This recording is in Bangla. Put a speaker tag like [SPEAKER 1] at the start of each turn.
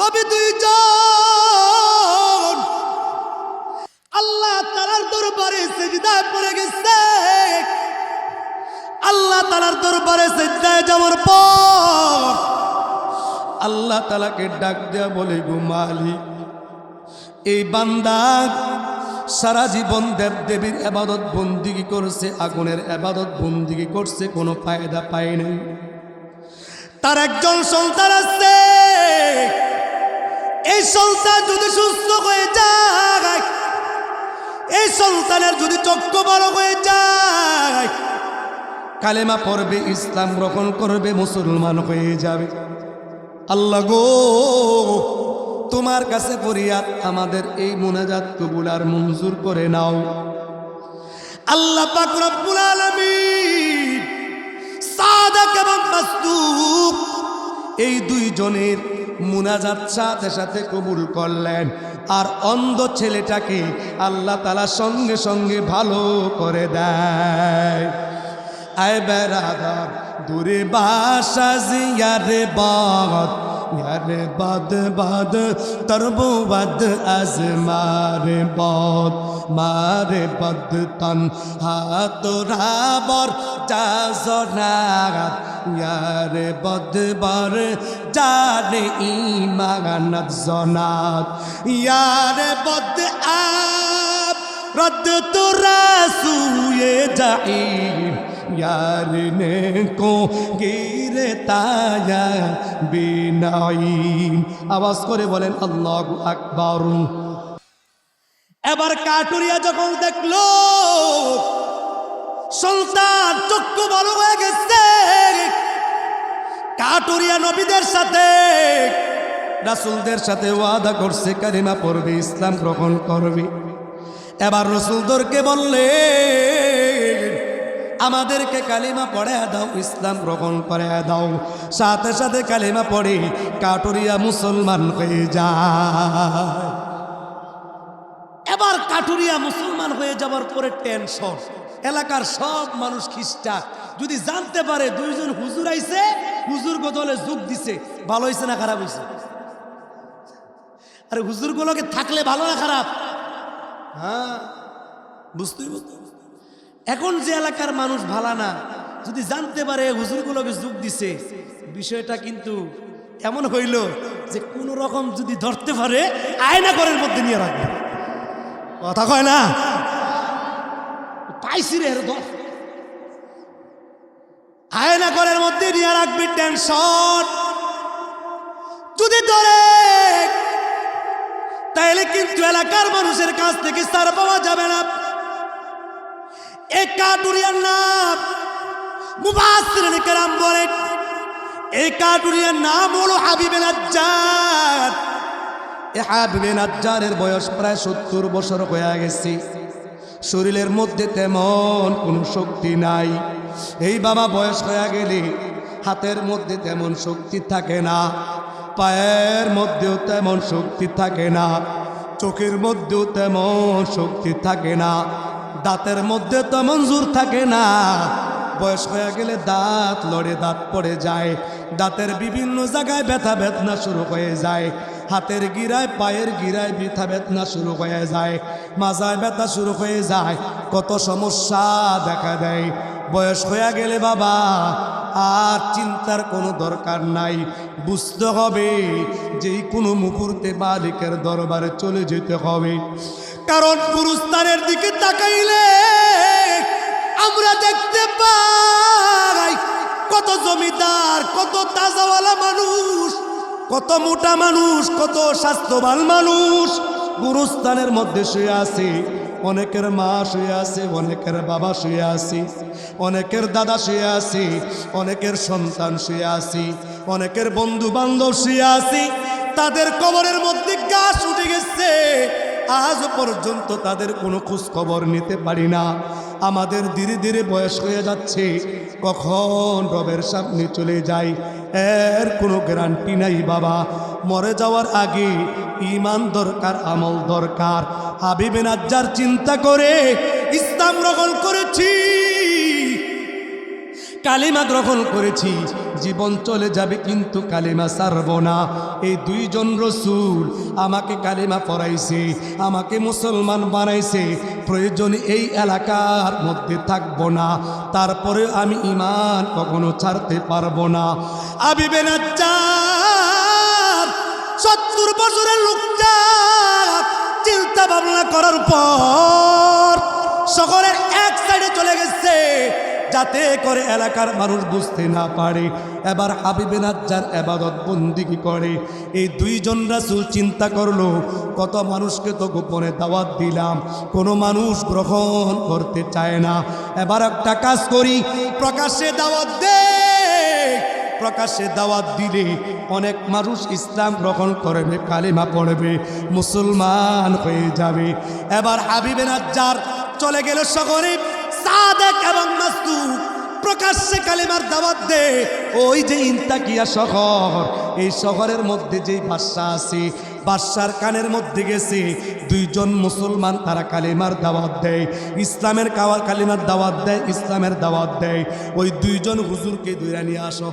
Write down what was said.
[SPEAKER 1] নবী দুইজন আল্লাহ তাআলার দরবারে সিজদায় পড়ে গেছে। আল্লাহ তাআলার দরবারে সিজদায় যাওয়ার পর আল্লাহ তাআলাকে ডাক দেয়া বলে, গো মালিক, এই বান্দা সারা জীবন দেব দেবীর ইবাদত বন্দিগি করছে, আগুনের ইবাদত বন্দিগি করছে, কোনো ফায়দা পায় নাই। তার একজন সন্তান আছে, এই সন্তান যদি সুস্থ হয়ে যায়, এই সন্তানের যদি চক্ষু বড় হয়ে যায়, কালেমা পড়বে, ইসলাম গ্রহণ করবে, মুসলমান হয়ে যাবে। আল্লাহ গো, তোমার কাছে ফরিয়াদ, আমাদের এই মুনাজাত কবুল আর মঞ্জুর করে নাও। আল্লাহ পাক রব্বুল আলামিন সাদিক এবং মাসদুক এই দুইজনের মুনাজাত সাথে সাথে কবুল করলেন। আর অন্ধ ছেলেটাকে আল্লাহ তাআলা সঙ্গে সঙ্গে ভালো করে দেয়। আয় বেরাদার দূরে বাসা জিয়ারে বাদ, यारे बाद बाद तरबो बद अज मारे बहुत मारे बद तन हाथ राबर जाजनागत यारे बद बर जाने ईमानत जनात यारे बद आप रद्द तो रासूये जाईम यार ने को गिरे ताया बिनाईम। आवाज करे बोलें अल्लाहु আকবার। এবার কাটুরিয়া যখন দেখলো সন্তান চক্ষু ভালো হয়ে গেছে, কাটুরিয়া নবীদের সাথে রাসূলদের সাথে ওয়াদা করছে কালিমা পড়বে, ইসলাম গ্রহণ করবে। এবার রাসূলদেরকে বললে, আমাদেরকে কালিমা পড়ে দাও, ইসলাম গ্রহণ করে দাও। সাথে সাথে কালিমা পড়ে কাটুরিয়া মুসলমান হয়ে যায়। এবার কাটুরিয়া মুসলমান হয়ে যাবার পরে টেনশন, এলাকার সব মানুষ খ্রিস্টান যদি জানতে পারে দুইজন হুজুর আইছে, হুজুর বদলে যোগ দিছে, ভালো হয়েছে না খারাপ হয়েছে? আরে হুজুরগুলোকে থাকলে ভালো না খারাপ? হ্যাঁ, বুঝতেই বুঝতে। এখন যে এলাকার মানুষ ভালো না, যদি জানতে পারে হুজুরগুলোকে যোগ দিছে, বিষয়টা কিন্তু এমন হইল যে কোন রকম যদি ধরতে পারে আয়না ঘরের মধ্যে নিয়ে রাখবে। কথা কয় না? পাইছি রে, আয়না ঘরের মধ্যে নিয়ে রাখবি। টেনশন যদি ধরে তাইলে কিন্তু এলাকার মানুষের কাছ থেকে সার পাওয়া যাবে না। এই কাটুরিয়ার নাম মুফাসসিরিন কেরাম বলেন, এই কাটুরিয়ার নাম হলো হাবিবে নাজ্জার। এই হাবিবে নাজ্জারের বয়স প্রায় 70 বছর হয়ে গেছে। শরীরের মধ্যে তেমন কোনো শক্তি নাই। এই বাবা বয়স হয়ে গেলে হাতের মধ্যে তেমন শক্তি থাকে না, পায়ের মধ্যেও তেমন শক্তি থাকে না, চোখের মধ্যেও তেমন শক্তি থাকে না, দাঁতের মধ্যে তেমন জোর থাকে না। বয়স হয়ে গেলে দাঁত লড়ে, দাঁত পড়ে যায়, দাঁতের বিভিন্ন জায়গায় ব্যথা বেদনা শুরু হয়ে যায়, হাতের গিরায় পায়ের গিরায় ব্যথা বেদনা শুরু হয়ে যায়, মাজায় ব্যথা শুরু হয়ে যায়, কত সমস্যা দেখা দেয়। বয়স হয়ে গেলে বাবা আর চিন্তার কোনো দরকার নাই, বুঝতে হবে যে কোনো মুহূর্তে মালিকের দরবারে চলে যেতে হবে। কারণ গুরুস্থানের দিকে তাকাইলে আমরা দেখতে পাই কত জমিদার, কত তাজাওয়ালা মানুষ, কত মোটা মানুষ, কত স্বাস্থ্যবান মানুষ গুরুস্থানের মধ্যে শুয়ে আছে। অনেকের মা শুয়ে আছে, অনেকের বাবা শুয়ে আছে, অনেকের দাদা শুয়ে আছে, অনেকের সন্তান শুয়ে আছে, অনেকের বন্ধু বান্ধব শুয়ে আছে। তাদের কবরের মধ্যে গাছ উঠে গেছে, আজ পর্যন্ত তাদের কোনো খোঁজ খবর নিতে পারি না। আমাদের ধীরে ধীরে বয়স হয়ে যাচ্ছে, কখন রবের সামনে চলে যাই এর কোনো গ্যারান্টি নাই বাবা। মরে যাওয়ার আগে ঈমান দরকার, আমল দরকার। হাবিবে নাজ্জার চিন্তা করে ইসলাম গ্রহণ করেছি, কালিমা গ্রহণ করেছি, জীবন চলে যাবে কিন্তু কালেমা ছাড়ব না। এই দুইজন রসুল আমাকে কালেমা পড়াইছে, আমাকে মুসলমান বানাইছে, প্রয়োজন এই এলাকার মধ্যে থাকবো না, তারপরে আমি ঈমান কখনো ছাড়তে পারবো না। হাবিবে নাজ্জার 70 বছরের লোকটা চিন্তা ভাবনা করার পর শহরের এক সাইডে চলে গেছে, যাতে করে এলাকার মানুষ বুঝতে না পারে। এবার হাবিবে নাজ্জার ইবাদত বন্দেগী করে। এই দুইজন রাসূল চিন্তা করলো, কত মানুষকে তো গোপনে দাওয়াত দিলাম, কোনো মানুষ গ্রহণ করতে চায় না। এবার একটা কাজ করি, প্রকাশ্যে দাওয়াত দে। প্রকাশ্যে দাওয়াত দিলে অনেক মানুষ ইসলাম গ্রহণ করবে, কালেমা পড়বে, মুসলমান হয়ে যাবে। এবার হাবিবে নাজ্জার চলে গেল শহরে। সাদেক এবং মাসদুক প্রকাশ্যে কালেমার দাওয়াত দে। ওই যে ইন্তাকিয়া শহর, এই শহরের মধ্যে যেই বাদশা আছে, বাদশার কানের মধ্যে গেছে দুইজন মুসলমান, তারা কালেমার দাওয়াত দেয়, ইসলামের কালেমার দাওয়াত দেয়, ইসলামের দাওয়াত দেয়। ওই দুইজন হুজুরকে ধরে নিয়ে আসো।